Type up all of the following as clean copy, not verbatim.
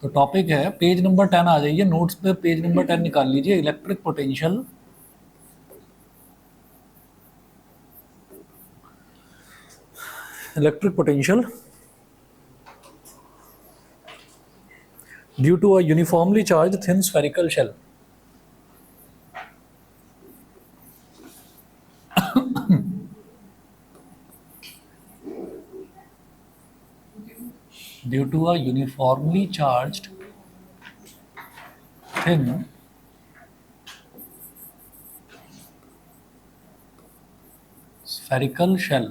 तो टॉपिक है, page number 10 आ जाइए, नोट्स पे पेज नंबर 10 निकाल लीजिए। Electric potential due to a uniformly charge thin spherical shell. Due to a uniformly charged thin spherical shell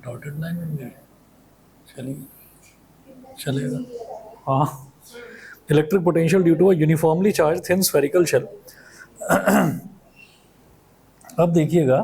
dotted line बन गई, चलिए चलेगा। हाँ, electric potential due to a uniformly charge thin spherical shell. अब देखिएगा,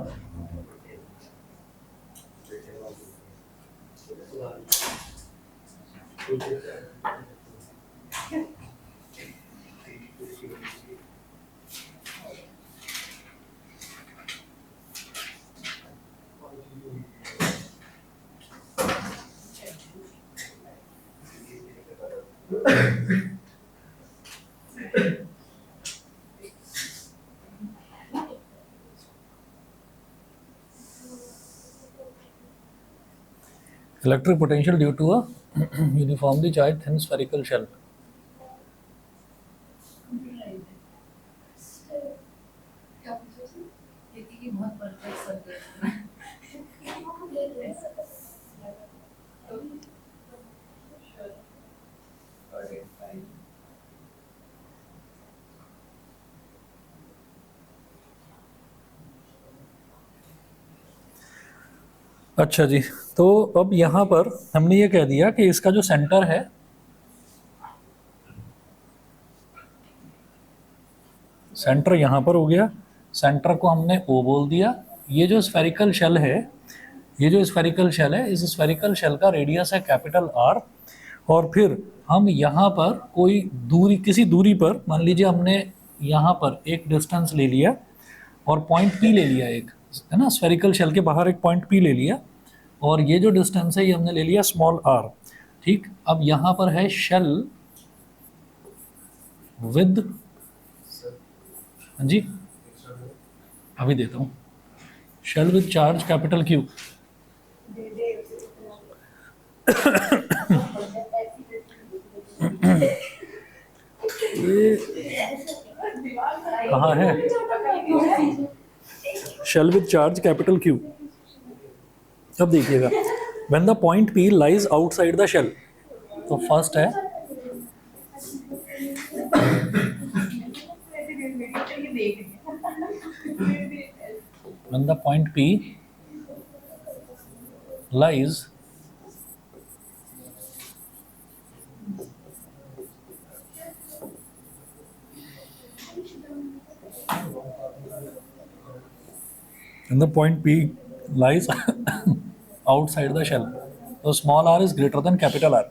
electric potential due to a uniformly charge thin spherical shell. अच्छा जी, तो अब यहाँ पर हमने ये कह दिया कि इसका जो सेंटर है, सेंटर यहाँ पर हो गया, सेंटर को हमने O बोल दिया। ये जो स्फेरिकल शेल है, ये जो स्फेरिकल शेल है, इस स्फेरिकल शेल का रेडियस है कैपिटल R। और फिर हम यहाँ पर कोई दूरी, किसी दूरी पर, मान लीजिए हमने यहाँ पर एक डिस्टेंस ले लिया और पॉइंट P ले लिया, एक है ना, स्फेरिकल शेल के बाहर एक पॉइंट P ले लिया, और ये जो डिस्टेंस है ये हमने ले लिया स्मॉल r। ठीक, अब यहाँ पर है शेल विद, हाँ जी अभी देता हूँ, shell with charge capital Q। ये कहाँ है, shell with charge capital Q। अब देखिएगा, when the point P lies outside the shell, तो फर्स्ट है when the point P lies when the point P lies outside the shell, तो small r is greater than capital R।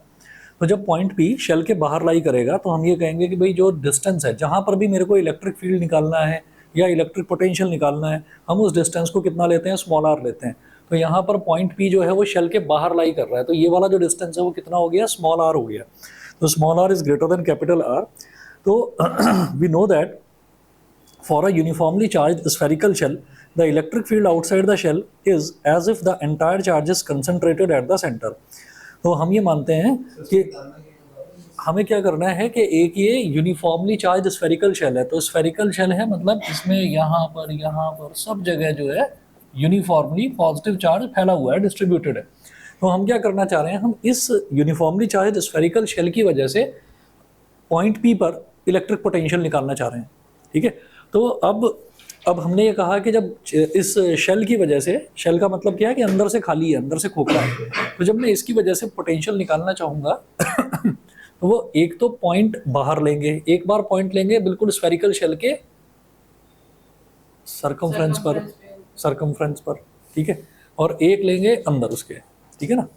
तो जब point P shell के बाहर लाई करेगा तो हम ये कहेंगे कि भाई जो डिस्टेंस है, जहाँ पर भी मेरे को इलेक्ट्रिक फील्ड निकालना है या इलेक्ट्रिक पोटेंशियल निकालना है, हम उस डिस्टेंस को कितना लेते हैं, स्मॉल r लेते हैं। तो यहाँ पर पॉइंट P जो है वो शेल के बाहर लाई कर रहा है, तो ये वाला जो डिस्टेंस है वो कितना हो गया, स्मॉल r हो गया। तो small r is greater than capital R। तो we know that for a uniformly charged spherical shell, the electric field outside the shell is as if the entire charge is concentrated at the center। तो हम ये मानते हैं कि हमें क्या करना है कि एक ये यूनिफॉर्मली चार्ज स्फेरिकल शेल है, तो स्फेरिकल शेल है मतलब इसमें यहाँ पर सब जगह जो है यूनिफॉर्मली पॉजिटिव चार्ज फैला हुआ है, डिस्ट्रीब्यूटेड है। तो हम क्या करना चाह रहे हैं, हम इस यूनिफॉर्मली चार्ज स्फेरिकल शेल की वजह से पॉइंट P पर इलेक्ट्रिक पोटेंशियल निकालना चाह रहे हैं। ठीक है, तो अब हमने ये कहा कि जब इस शेल की वजह से, शेल का मतलब क्या है कि अंदर से खाली है, अंदर से खोखला है, तो जब मैं इसकी वजह से पोटेंशियल निकालना चाहूँगा तो वो एक तो पॉइंट बाहर लेंगे, एक बार पॉइंट लेंगे बिल्कुल स्फेरिकल शेल के सरकमफ्रेंस पर, ठीक है, और एक लेंगे अंदर उसके, ठीक है ना,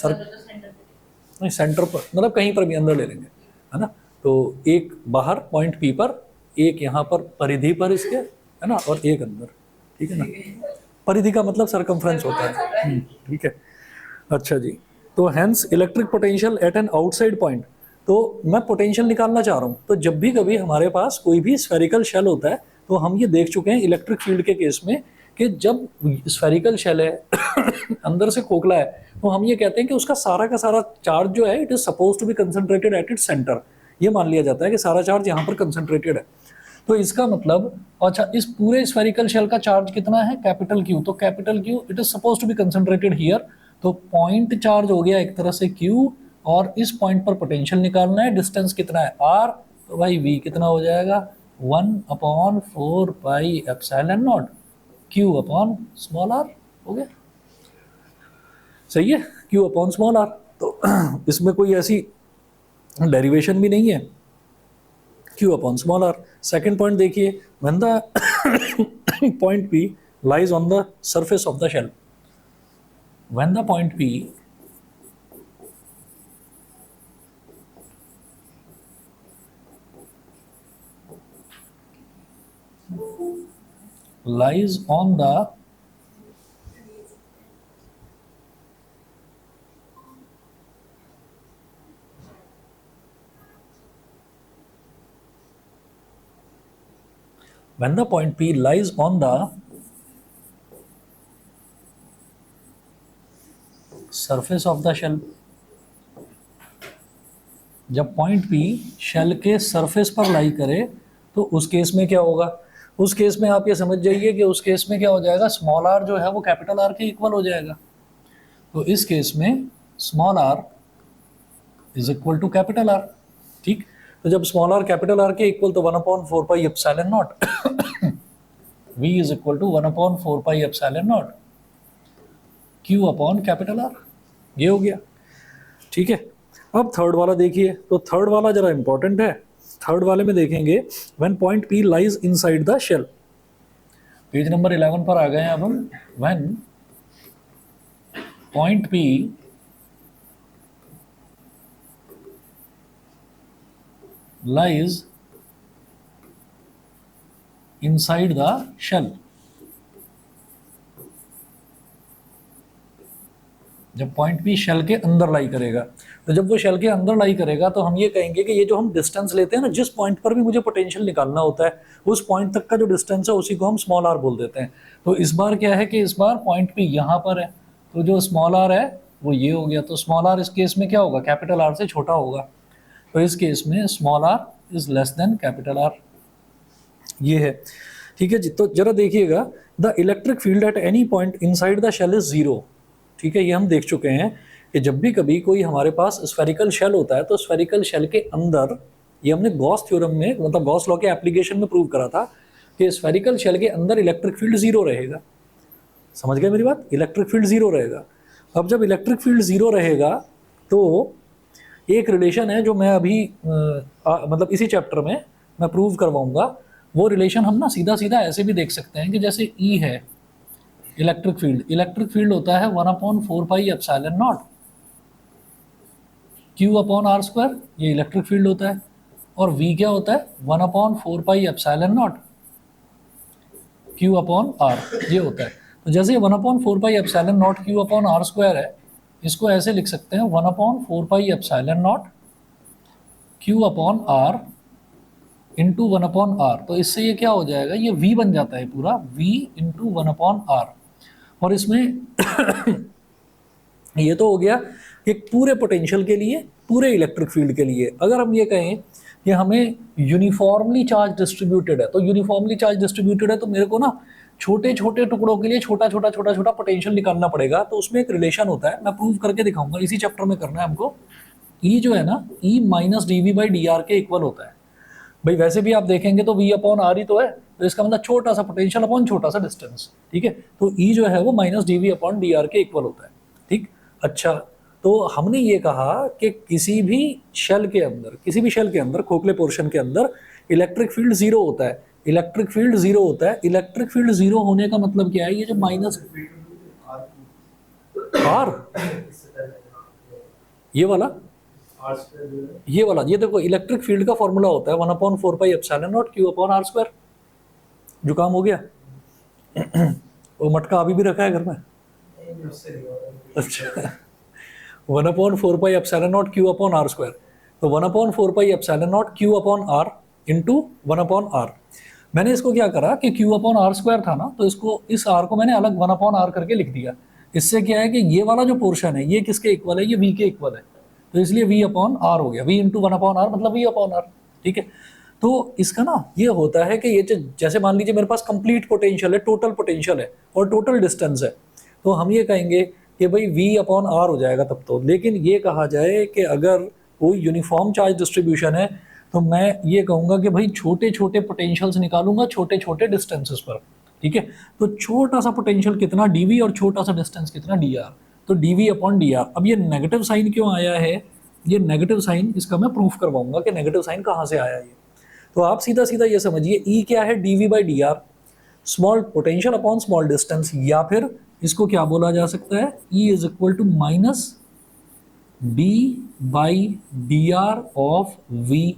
नहीं सेंटर पर, मतलब कहीं पर भी अंदर ले लेंगे, है ना। तो एक बाहर पॉइंट पी पर, एक यहाँ पर परिधि पर इसके, है ना, और एक अंदर, ठीक है ना। परिधि का मतलब सरकमफ्रेंस होता है, ठीक है। अच्छा जी, तो hence electric potential eight an outside point, तो मैं पोटेंशियल निकालना चाह रहा हूँ। तो जब भी कभी हमारे पास कोई भी स्फेरिकल शेल होता है, तो हम ये देख चुके हैं इलेक्ट्रिक फील्ड के केस में कि जब स्फेरिकल शेल है अंदर से खोखला है, तो हम ये कहते हैं कि उसका सारा का सारा चार्ज जो है it is suppose to be concentrated at its centre. ये मान लिया जाता है कि सारा चार्ज यहाँ पर कंसंट्रेटेड है। तो इसका मतलब, अच्छा, इस पूरे स्फेरिकल शेल का चार्ज कितना है, कैपिटल क्यू। तो capital Q it is suppose to be concentrated here. तो पॉइंट चार्ज हो गया एक तरह से क्यू, और इस पॉइंट पर पोटेंशियल निकालना है, डिस्टेंस कितना है आर, तो भाई वी कितना हो जाएगा 1/4 pi epsilon naught Q upon small R, हो गया। सही है, क्यू अपॉन स्मॉल आर। तो इसमें कोई ऐसी डेरिवेशन भी नहीं है, Q upon small R. Second point देखिए, when the point P lies on the surface of the shell, when the point P lies on the when the point P lies on the surface of the shell, जब point P shell के surface पर लाई करे, तो उस case में क्या होगा, उस केस में आप ये समझ जाइए कि उस केस में क्या हो जाएगा, स्मॉल आर जो है वो कैपिटल आर के इक्वल हो जाएगा। तो इस केस में small R is equal to capital R, ठीक। तो जब स्मॉल आर कैपिटल आर के इक्वल, तो 1/4 pi epsilon naught V is equal to 1/4 pi epsilon naught Q upon capital R, ये हो गया, ठीक है। अब थर्ड वाला देखिए, तो थर्ड वाला जरा इंपॉर्टेंट है। थर्ड वाले में देखेंगे when point P lies inside the shell, page number 11 पर आ गए हैं अब हम। When point P lies inside the shell, जब पॉइंट P शेल के अंदर लाई करेगा, तो जब वो शेल के अंदर लाई करेगा, तो हम ये कहेंगे कि ये जो हम डिस्टेंस लेते हैं ना, जिस पॉइंट पर भी मुझे पोटेंशियल निकालना होता है, उस पॉइंट तक का जो डिस्टेंस है उसी को हम स्मॉल आर बोल देते हैं। तो इस बार क्या है कि इस बार पॉइंट P यहाँ पर है, तो जो स्मॉल आर है वो ये हो गया। तो स्मॉल आर इस केस में क्या होगा, कैपिटल आर से छोटा होगा। तो इस केस में small R is less than capital R, ये है, ठीक है जी। तो जरा देखिएगा, the electric field at any point inside the shell is zero, ठीक है। ये हम देख चुके हैं कि जब भी कभी कोई हमारे पास स्फेरिकल शेल होता है, तो स्फेरिकल शेल के अंदर, ये हमने गॉस थ्योरम में, मतलब गॉस लॉ के एप्लीकेशन में प्रूव करा था कि स्फेरिकल शेल के अंदर इलेक्ट्रिक फील्ड जीरो रहेगा। समझ गए मेरी बात, इलेक्ट्रिक फील्ड जीरो रहेगा। अब जब इलेक्ट्रिक फील्ड जीरो रहेगा, तो एक रिलेशन है जो मैं अभी मतलब इसी चैप्टर में मैं प्रूव करवाऊंगा। वो रिलेशन हम ना सीधा सीधा ऐसे भी देख सकते हैं कि जैसे E है इलेक्ट्रिक फील्ड, इलेक्ट्रिक फील्ड होता है 1/4 pi epsilon naught Q upon R square, ये इलेक्ट्रिक फील्ड होता है। और V क्या होता है 1/4 pi epsilon naught Q upon R, ये होता है। तो जैसे 1/4 pi epsilon naught Q upon R square है, इसको ऐसे लिख सकते हैं 1/4 pi epsilon naught Q upon R into 1/r। तो इससे ये क्या हो जाएगा, ये V बन जाता है पूरा, V इंटू 1/r। और इसमें ये तो हो गया कि पूरे पोटेंशियल के लिए, पूरे इलेक्ट्रिक फील्ड के लिए। अगर हम ये कहें कि हमें यूनिफॉर्मली चार्ज डिस्ट्रीब्यूटेड है, तो यूनिफॉर्मली चार्ज डिस्ट्रीब्यूटेड है, तो मेरे को ना छोटे छोटे टुकड़ों के लिए छोटा छोटा छोटा छोटा पोटेंशियल निकालना पड़ेगा। तो उसमें एक रिलेशन होता है, मैं प्रूव करके दिखाऊंगा, इसी चैप्टर में करना है हमको। E जो है ना, E माइनस dV/dr के इक्वल होता है। भाई वैसे भी आप देखेंगे तो V अपॉन आर ही तो है, तो इसका मतलब छोटा सा पोटेंशियल अपॉन छोटा सा डिस्टेंस, ठीक है। तो E जो है वो माइनस dV अपॉन dr के इक्वल होता है, ठीक। अच्छा, तो हमने ये कहा कि किसी भी शेल के अंदर, किसी भी शेल के अंदर, खोखले पोर्शन के अंदर इलेक्ट्रिक फील्ड जीरो होता है। इलेक्ट्रिक फील्ड जीरो होता है। इलेक्ट्रिक फील्ड जीरो होने का मतलब क्या है, ये जो माइनस आर, ये वाला ये वाला, ये देखो इलेक्ट्रिक फील्ड का फॉर्मूला होता है 1/4πε0 Q/r²। जुकाम हो गया? वो मटका अभी भी रखा है घर में? अच्छा 1/4πε0 Q/r²। तो 1/4πε0 Q/r इंटू 1/r। मैंने इसको क्या करा कि Q/r² था ना, तो इसको, इस r को मैंने अलग 1/r करके लिख दिया। इससे क्या है कि ये वाला जो पोर्शन है ये किसके इक्वल है? ये v के इक्वल है, तो इसलिए v/r हो गया। v इंटू 1/r मतलब v/r, ठीक है। तो इसका ना ये होता है कि ये जैसे मान लीजिए मेरे पास कंप्लीट पोटेंशियल है, टोटल पोटेंशियल है और टोटल डिस्टेंस है, तो हम ये कहेंगे कि भाई v/r हो जाएगा तब तो। लेकिन ये कहा जाए कि अगर कोई यूनिफॉर्म चार्ज डिस्ट्रीब्यूशन है तो मैं ये कहूँगा कि भाई छोटे छोटे पोटेंशियल्स निकालूंगा छोटे छोटे डिस्टेंसेस पर, ठीक है। तो छोटा सा पोटेंशियल कितना dv और छोटा सा डिस्टेंस कितना dr, तो dv/dr। अब ये नेगेटिव साइन क्यों आया है? ये नेगेटिव साइन इसका मैं प्रूफ करवाऊंगा कि नेगेटिव साइन कहाँ से आया ये। तो आप सीधा सीधा ये समझिए E क्या है? dv/dr, small potential upon small distance, या फिर इसको क्या बोला जा सकता है? E is equal to minus d/dr of v।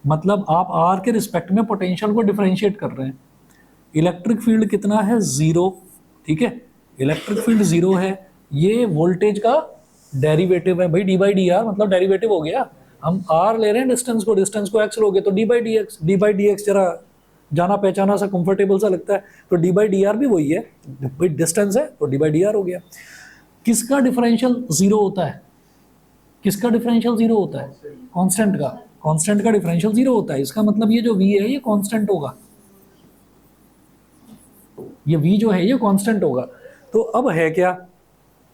मतलब आप r के रिस्पेक्ट में पोटेंशियल को डिफरेंशिएट कर रहे हैं। इलेक्ट्रिक फील्ड कितना है? 0, ठीक है। इलेक्ट्रिक फील्ड 0 है, ये वोल्टेज का डेरिवेटिव है भाई, d/dr मतलब डेरिवेटिव हो गया। हम r ले रहे हैं डिस्टेंस को x लोगे तो d/dx जरा जाना पहचाना सा कंफर्टेबल सा लगता है, तो d/dr भी वही है भाई, डिस्टेंस है तो d/dr हो गया। किसका डिफरेंशियल 0 होता है? किसका डिफरेंशियल 0 होता है? कांस्टेंट का। कांस्टेंट का डिफरेंशियल 0 होता है, इसका मतलब ये जो v है ये कांस्टेंट होगा, ये v जो है ये कांस्टेंट होगा। तो अब है क्या,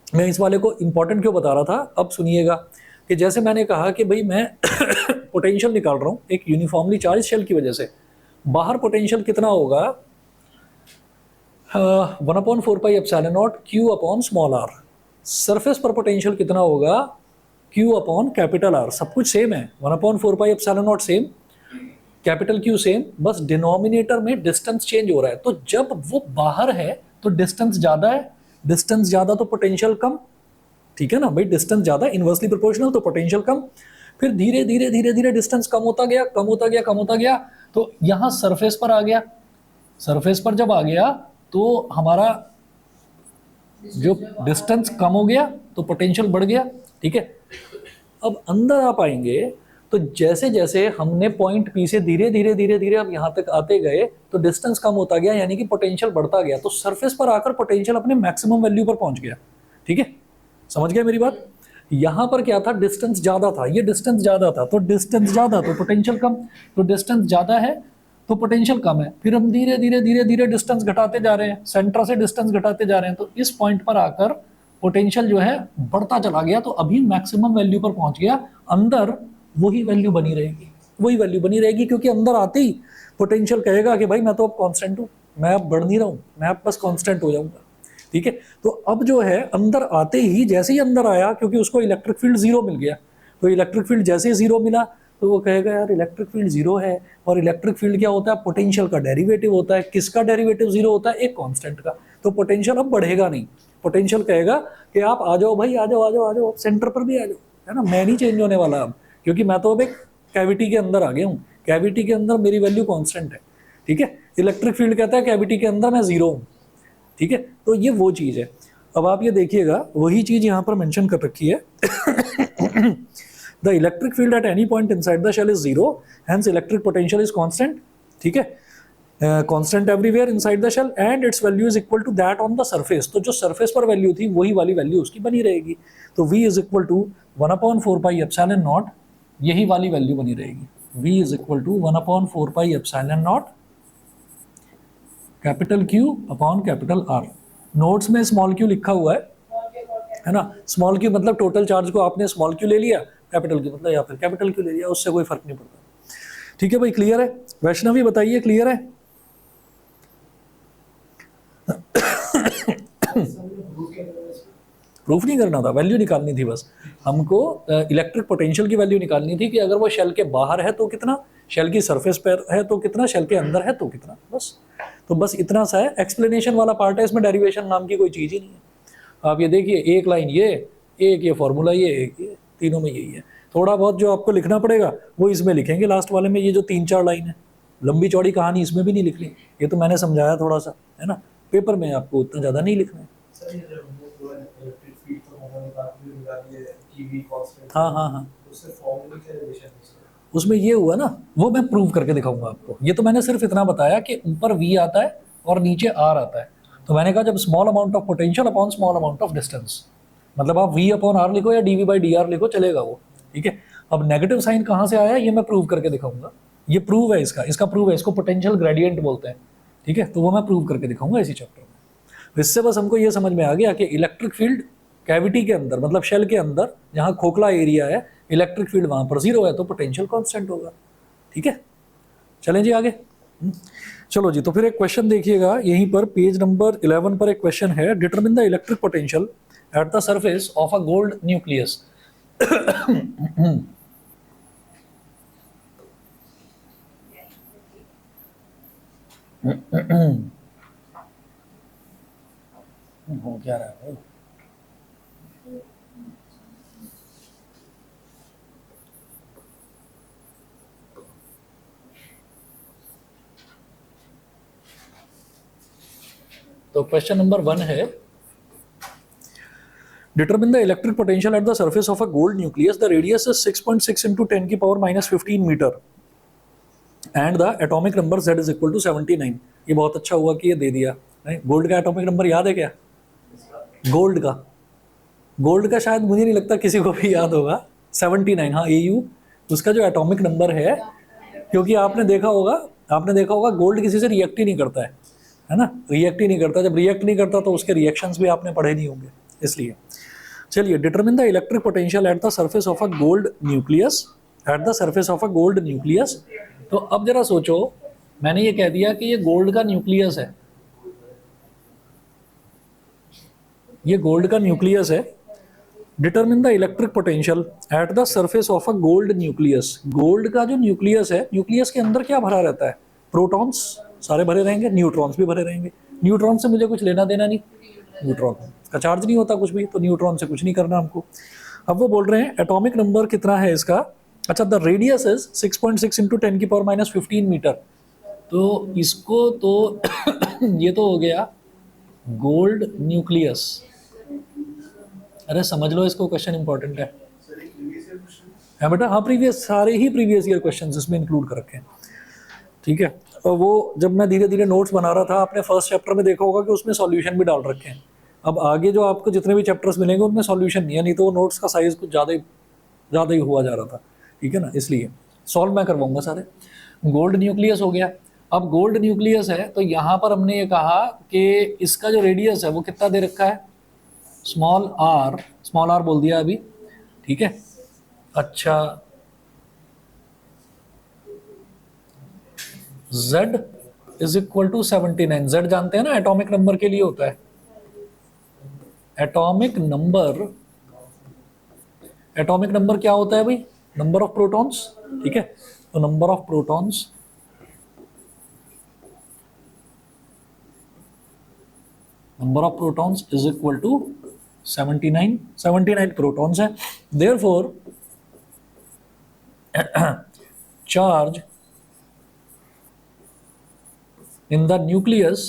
मैं इस वाले को इंपॉर्टेंट क्यों बता रहा था, अब सुनिएगा कि जैसे मैंने कहा कि भाई मैं पोटेंशियल निकाल रहा हूँ एक यूनिफॉर्मली चार्ज शेल की वजह से, बाहर पोटेंशियल कितना होगा? 1/4πε0 Q/r। सरफेस पर पोटेंशियल कितना होगा? Q/R। सब कुछ सेम है, 1/4πε0 सेम, कैपिटल Q सेम, बस डिनोमिनेटर में डिस्टेंस चेंज हो रहा है। तो जब वो बाहर है तो डिस्टेंस ज्यादा है, डिस्टेंस ज्यादा तो पोटेंशियल कम, ठीक है ना भाई। डिस्टेंस ज्यादा इनवर्सली प्रोपोर्शनल तो पोटेंशियल कम। फिर धीरे धीरे धीरे धीरे डिस्टेंस कम होता गया, कम होता गया, कम होता गया, तो यहाँ सरफेस पर आ गया। सरफेस पर जब आ गया तो हमारा जो डिस्टेंस कम हो गया तो पोटेंशियल बढ़ गया, ठीक है। अब अंदर आप आएंगे तो जैसे जैसे हमने पॉइंट P से धीरे धीरे धीरे धीरे अब यहाँ तक आते गए तो डिस्टेंस कम होता गया, यानी कि पोटेंशियल बढ़ता गया। तो सरफेस पर आकर पोटेंशियल अपने मैक्सिमम वैल्यू पर पहुंच गया, ठीक है। समझ गया मेरी बात? यहाँ पर क्या था? डिस्टेंस ज्यादा था, ये डिस्टेंस ज्यादा था, तो डिस्टेंस ज्यादा तो पोटेंशियल कम, तो डिस्टेंस ज्यादा है तो पोटेंशियल कम है। फिर हम धीरे धीरे धीरे धीरे डिस्टेंस घटाते जा रहे हैं, सेंटर से डिस्टेंस घटाते जा रहे हैं, तो इस पॉइंट पर आकर पोटेंशियल जो है बढ़ता चला गया, तो अभी मैक्सिमम वैल्यू पर पहुंच गया। अंदर वही वैल्यू बनी रहेगी, वही वैल्यू बनी रहेगी, क्योंकि अंदर आते ही पोटेंशियल कहेगा कि भाई मैं तो अब कांस्टेंट हूँ, मैं अब बढ़ नहीं रहा हूँ, मैं अब बस कांस्टेंट हो जाऊंगा, ठीक है। तो अब जो है अंदर आते ही, जैसे ही अंदर आया, क्योंकि उसको इलेक्ट्रिक फील्ड 0 मिल गया, तो इलेक्ट्रिक फील्ड जैसे ही 0 मिला तो वो कहेगा यार इलेक्ट्रिक फील्ड 0 है, और इलेक्ट्रिक फील्ड क्या होता है? पोटेंशियल का डेरिवेटिव होता है। किसका डेरिवेटिव 0 होता है? एक कांस्टेंट का। तो पोटेंशियल अब बढ़ेगा नहीं, पोटेंशियल कहेगा कि आप आ जाओ भाई, आ जाओ आ जाओ आ जाओ, सेंटर पर भी आ जाओ, है ना, मैं नहीं चेंज होने वाला अब, क्योंकि मैं तो अब एक कैविटी के अंदर आ गया हूँ, कैविटी के अंदर मेरी वैल्यू कांस्टेंट है, ठीक है। इलेक्ट्रिक फील्ड कहता है कैविटी के अंदर मैं 0 हूँ, ठीक है। तो ये वो चीज़ है। अब आप ये देखिएगा, वही चीज़ यहाँ पर मेंशन कर रखी है the electric field at any point inside the shell is 0, hence electric potential is constant, ठीक है, constant everywhere inside the shell and its value is equal to that on the surface. तो जो surface पर value थी वही वाली value उसकी बनी रहेगी। तो v इज इक्वल टू 1/4πε0, यही वाली वैल्यू बनी रहेगी। v is equal to 1/4πε0 capital Q upon capital R। Notes में स्मॉल q लिखा हुआ है ना, स्मॉल q मतलब टोटल चार्ज को आपने स्मॉल q ले लिया, कैपिटल Q मतलब या फिर कैपिटल Q ले लिया, उससे कोई फर्क नहीं पड़ता, ठीक है भाई। क्लियर है? वैष्णवी बताइए, क्लियर है? प्रूफ नहीं करना था, वैल्यू निकालनी थी बस हमको। इलेक्ट्रिक पोटेंशियल की वैल्यू निकालनी थी कि अगर वो शेल के बाहर है तो कितना, शेल की सरफेस पर है तो कितना, शेल के अंदर है तो कितना, बस। तो बस इतना सा है, एक्सप्लेनेशन वाला पार्ट है, इसमें डेरिवेशन नाम की कोई चीज़ ही नहीं है। आप ये देखिए, एक लाइन ये, एक ये फॉर्मूला ये, एक ये, तीनों में यही है। थोड़ा बहुत जो आपको लिखना पड़ेगा वो इसमें लिखेंगे लास्ट वाले में, ये जो 3-4 लाइन है, लंबी चौड़ी कहानी इसमें भी नहीं लिखनी, ये तो मैंने समझाया थोड़ा सा, है ना, पेपर में आपको उतना ज़्यादा नहीं लिखना है। हाँ हाँ हाँ, उसमें ये हुआ ना, वो मैं प्रूव करके दिखाऊंगा आपको। ये तो मैंने सिर्फ इतना बताया कि ऊपर V आता है और नीचे R आता है, तो मैंने कहा जब small amount of potential upon small amount of distance, मतलब आप V अपॉन R लिखो या dV/dr लिखो चलेगा वो, ठीक है। अब नेगेटिव साइन कहाँ से आया ये मैं प्रूव करके दिखाऊंगा, ये प्रूव है इसका प्रूव है, इसको पोटेंशियल ग्रेडियंट बोलते हैं, ठीक है, तो वो मैं प्रूव करके दिखाऊंगा इसी चैप्टर में। इससे बस हमको ये समझ में आ गया कि इलेक्ट्रिक फील्ड कैविटी के अंदर, मतलब शेल के अंदर जहाँ खोखला एरिया है, इलेक्ट्रिक फील्ड वहाँ पर 0 है तो पोटेंशियल कांस्टेंट होगा, ठीक है। चलें जी आगे। चलो जी, तो फिर एक क्वेश्चन देखिएगा यहीं पर पेज नंबर 11 पर एक क्वेश्चन है, determine the electric potential at the surface of a gold nucleus. हो क्या रहा है? तो क्वेश्चन नंबर 1 है, determine the electric potential at the surface of a gold nucleus, the radius is 6.6 into 10 की power -15 metre and the atomic number Z is equal to 79। ये बहुत अच्छा हुआ कि ये दे दिया। गोल्ड का एटॉमिक नंबर याद है क्या? गोल्ड का शायद मुझे नहीं लगता किसी को भी याद होगा। 79, हाँ, AU उसका जो एटॉमिक नंबर है, क्योंकि आपने देखा होगा गोल्ड किसी से रिएक्ट ही नहीं करता है ना, रिएक्ट ही नहीं करता। जब रिएक्ट नहीं करता तो उसके रिएक्शंस भी आपने पढ़े नहीं होंगे, इसलिए। चलिए, determine the electric potential at the surface of a gold nucleus, तो अब जरा सोचो, मैंने ये कह दिया कि ये गोल्ड का न्यूक्लियस है, ये गोल्ड का न्यूक्लियस है। Determine the electric potential at the surface of a gold nucleus. Gold का जो न्यूक्लियस है, न्यूक्लियस के अंदर क्या भरा रहता है? प्रोटॉन्स सारे भरे रहेंगे, न्यूट्रॉन्स भी भरे रहेंगे। न्यूट्रॉन से मुझे कुछ लेना देना नहीं, न्यूट्रॉन का चार्ज नहीं होता कुछ भी, तो न्यूट्रॉन से कुछ नहीं करना हमको। अब वो बोल रहे हैं एटॉमिक नंबर कितना है इसका? अच्छा, द रेडियस इज 6.6 into 10 की पावर -15 मीटर। तो इसको तो ये तो हो गया गोल्ड न्यूक्लियस। अरे समझ लो इसको, क्वेश्चन इंपॉर्टेंट है बेटा। हाँ, सारे ही प्रीवियस ईयर क्वेश्चंस इसमें इंक्लूड कर रखे हैं, ठीक है। और वो जब मैं धीरे धीरे नोट्स बना रहा था, आपने फर्स्ट चैप्टर में देखा होगा कि उसमें सॉल्यूशन भी डाल रखे हैं। अब आगे जो आपको जितने भी चैप्टर्स मिलेंगे उनमें सॉल्यूशन नहीं है, नहीं तो वो नोट्स का साइज कुछ ज़्यादा ही हुआ जा रहा था, ठीक है ना, इसलिए सॉल्व मैं करवाऊंगा सारे। गोल्ड न्यूक्लियस हो गया। अब गोल्ड न्यूक्लियस है तो यहाँ पर हमने ये कहा कि इसका जो रेडियस है वो कितना दे रखा है? स्मॉल आर बोल दिया अभी, ठीक है। अच्छा, Z is equal to 79। Z जानते हैं ना, एटॉमिक नंबर के लिए होता है। एटॉमिक नंबर क्या होता है भाई? नंबर ऑफ प्रोटॉन्स, ठीक है। तो number of protons is equal to 79 protons है। Therefore charge in the nucleus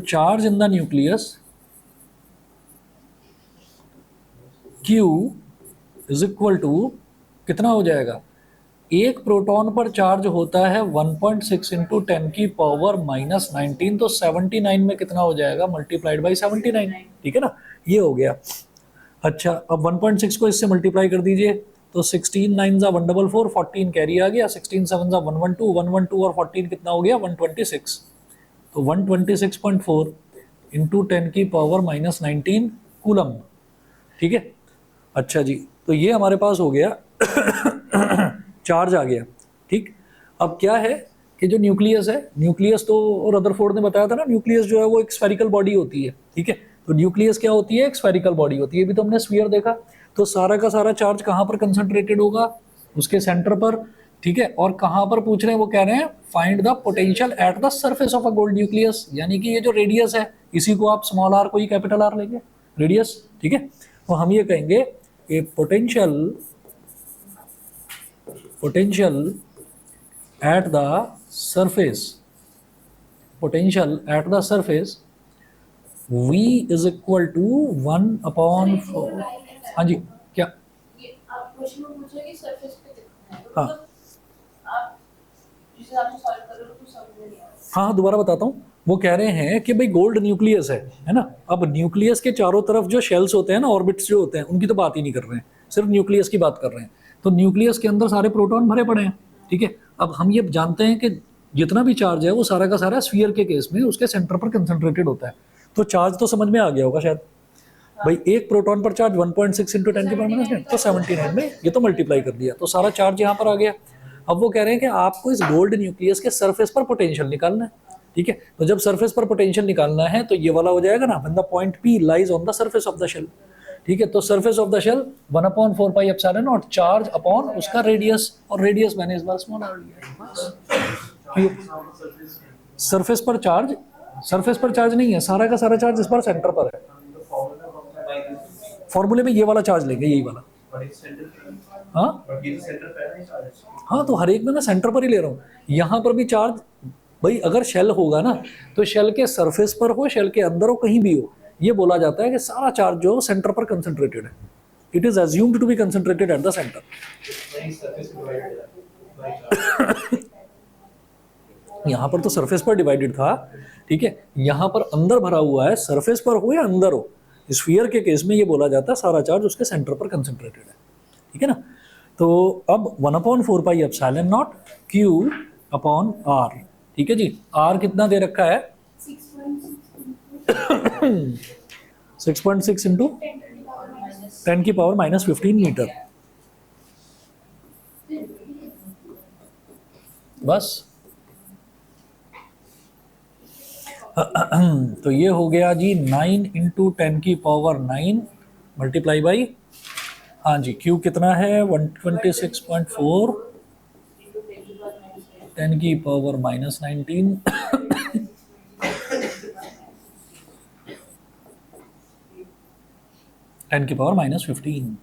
charge in the nucleus Q is equal to कितना हो जाएगा? एक प्रोटॉन पर चार्ज होता है 1.6 into 10 की पावर -19, तो 79 में कितना हो जाएगा? मल्टीप्लाइड बाई 79, ठीक है ना, ये हो गया। अच्छा, अब 1.6 को इससे मल्टीप्लाई कर दीजिए, तो 16 9 144, 14 कैरी आ गया, 16 7 112 और 14 कितना हो गया? 126। तो 126.4 इंटू 10 की पावर -19 कूलम, ठीक है। अच्छा जी, तो ये हमारे पास हो गया चार्ज आ गया, ठीक। अब क्या है कि जो न्यूक्लियस है, न्यूक्लियस तो रदरफोर्ड ने बताया था ना, न्यूक्लियस जो है वो एक स्फेरिकल बॉडी होती है, ठीक है। तो न्यूक्लियस क्या होती है? एक स्फेरिकल बॉडी होती है। अभी तो हमने स्फीयर देखा, तो सारा का सारा चार्ज कहाँ पर कंसंट्रेटेड होगा? उसके सेंटर पर, ठीक है, और कहाँ पर पूछ रहे हैं, वो कह रहे हैं find the potential at the surface of a gold nucleus, यानी कि ये जो रेडियस है इसी को आप स्मॉल आर को ही कैपिटल आर लेंगे, रेडियस। ठीक है, तो हम ये कहेंगे कि potential at the surface, potential at the surface V is equal to 1/4। हाँ जी, क्या? ये आप क्वेश्चन में पूछा कि सरफेस पे कितना है, हाँ मतलब आप जिस हिसाब से सॉल्व कर रहे हो तो समझ में नहीं आ रहा। हाँ, दोबारा बताता हूँ। वो कह रहे हैं कि भाई गोल्ड न्यूक्लियस है ना। अब न्यूक्लियस के चारों तरफ जो शेल्स होते हैं ना, ऑर्बिट्स जो होते हैं, उनकी तो बात ही नहीं कर रहे हैं, सिर्फ न्यूक्लियस की बात कर रहे हैं। तो न्यूक्लियस के अंदर सारे प्रोटॉन भरे पड़े हैं। ठीक है, अब हम ये जानते हैं कि जितना भी चार्ज है वो सारा का सारा स्फीयर के केस में उसके सेंटर पर कंसंट्रेटेड होता है। तो चार्ज तो समझ में आ गया होगा शायद। भाई एक प्रोटॉन पर चार्ज 1.6 इंटू 10⁻⁹ तो 79 में ये तो मल्टीप्लाई कर दिया, तो सारा चार्ज यहाँ पर आ गया। अब वो कह रहे हैं कि आपको इस गोल्ड न्यूक्लियस के सरफेस पर पोटेंशियल निकालना है। ठीक है, तो जब सरफेस पर पोटेंशियल निकालना है तो ये वाला हो जाएगा ना, when the point P lies on the surface of the shell. ठीक है, तो surface of the shell 1/4 pi epsilon naught charge upon उसका रेडियस, और रेडियस मैंने इस बार स्मॉल आर लिया। सरफेस पर चार्ज, सरफेस पर चार्ज नहीं है, सारा का सारा चार्ज इस बार सेंटर पर है। फॉर्मूले में ये वाला चार्ज लेंगे, यही वाला। हाँ हाँ, तो हर एक में मैं सेंटर पर ही ले रहा हूँ। यहाँ पर भी चार्ज, भाई अगर शेल होगा ना तो शेल के सरफेस पर हो, शेल के अंदर हो, कहीं भी हो, ये बोला जाता है कि सारा चार्ज जो सेंटर पर कंसंट्रेटेड है। It is assumed to be concentrated at the centre. यहाँ पर तो सरफेस पर डिवाइडेड था। ठीक है, यहाँ पर अंदर भरा हुआ है, सरफेस पर हो या अंदर हो, स्फीयर के केस में ये बोला जाता है सारा चार्ज उसके सेंटर पर कंसंट्रेटेड है। ठीक है ना, तो अब 1/4 pi epsilon naught Q upon R। ठीक है जी, R कितना दे रखा है? 6.6 इंटू 10⁻⁻15 मीटर। बस तो ये हो गया जी 9 इंटू 10⁻9 मल्टीप्लाई बाई, हाँ जी, Q कितना है? 126.4 10⁻⁻19 10⁻⁻15।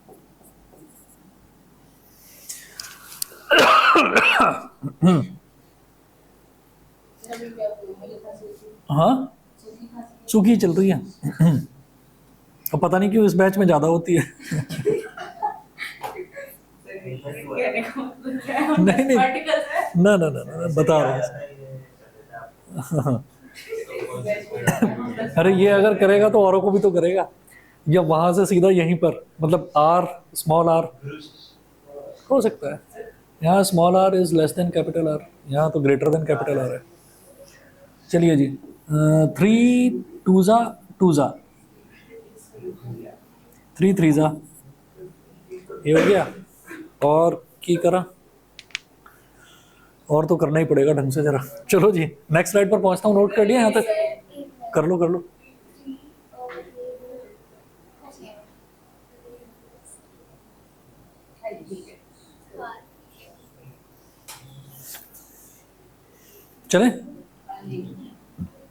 हाँ, सूखी चल रही है। अब पता नहीं क्यों इस बैच में ज्यादा होती है। नहीं नहीं, ना ना ना ना, बता रहा हूँ। अरे ये अगर करेगा तो औरों को भी तो करेगा, या वहां से सीधा यहीं पर, मतलब R स्मॉल r हो सकता है। यहाँ small r is less than capital R, यहाँ तो ग्रेटर देन कैपिटल R है। चलिए जी, 3 2 2 3 3 ये हो गया, और की करा, और तो करना ही पड़ेगा ढंग से जरा। चलो जी नेक्स्ट स्लाइड पर पहुंचता हूँ, नोट कर लिया यहाँ तक? कर लो कर लो। चले,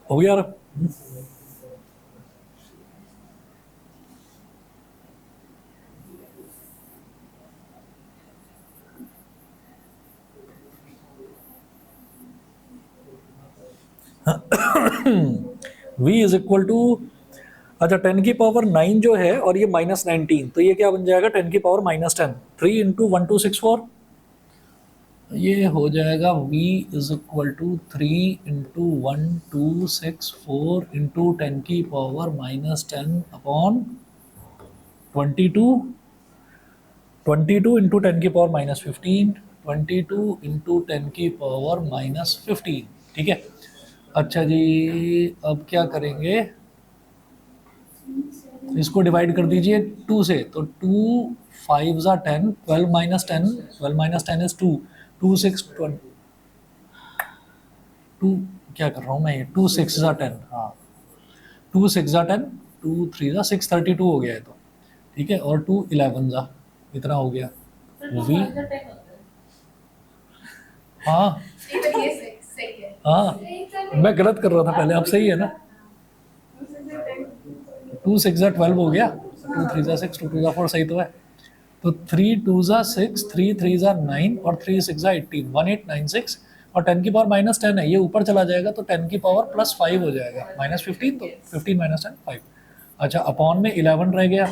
हो गया यार। V इज इक्वल टू, अच्छा 10⁻9 जो है और ये -19, तो ये क्या बन जाएगा? 10⁻−10, 3 इंटू 1264, ये हो जाएगा V is equal to 3 into 1264 into 10⁻−10 upon 22, 22 into 10⁻−15, 22 into 10⁻−15। ठीक है, अच्छा जी, अब क्या करेंगे, इसको डिवाइड कर दीजिए 2 से, तो 2 5 ज़ा 10, 12 माइनस 10, 12 माइनस 10 इज 2, 2 6 20, 2 क्या कर रहा हूँ मैं, ये 2 6 ज़ा 10, हाँ 2 6 ज़ा 10, 2 3 ज़ा 6, 32 हो गया है तो। ठीक है, और 2 11 ज़ा, इतना हो गया। V हाँ नहीं तो ये सही है। हाँ, मैं गलत कर रहा था पहले, अब सही है ना। 2 6 12 हो गया, 2 3 6, 2 2 4 सही तो है। तो 3 2 6, 3 3 9 और 3 6 18, 1896, और 10 की पावर -10 है, ये ऊपर चला जाएगा तो 10 की पावर +5 हो जाएगा, -15, तो 15 - 10 5। अच्छा, अपॉन में 11 रह गया,